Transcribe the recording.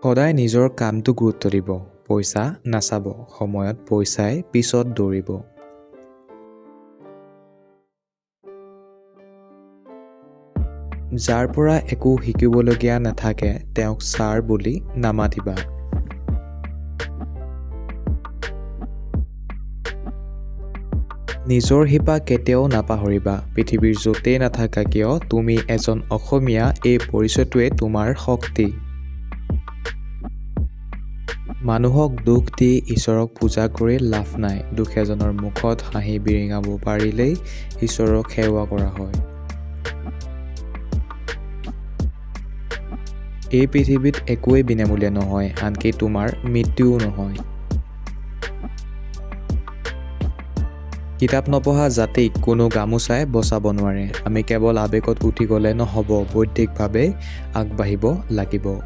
সদায় নিজৰ কামটো গুৰুত্ব দিব। পইচা নাচাব, সময়ত পইচাই পিছত দৌৰিব। যাৰ পৰা একো শিকিবলগীয়া নাথাকে তেওঁক ছাৰ বুলি নামাতিবা। নিজৰ শিপা কেতিয়াও নাপাহৰিবা। পৃথিৱীৰ য'তেই নাথাকা কিয় তুমি এজন অসমীয়া, এই পৰিচয়টোৱে তোমাৰ শক্তি। মানুহক দোষ দি ঈশ্বৰক পূজা কৰি লাভ নাই। দুখীয়াজনৰ মুখত হাঁহি বিৰিঙাব পাৰিলেই ঈশ্বৰক সেৱা কৰা হয়। এই পৃথিৱীত একোৱেই বিনামূলীয়া নহয়, আনকি তোমাৰ মৃত্যুও নহয়। কিতাপ নপঢ়া জাতিক কোনো গামোচাই বচাব নোৱাৰে। আমি কেৱল আৱেগত উঠি গ'লে নহ'ব, বৌদ্ধিকভাৱে আগবাঢ়িব লাগিব।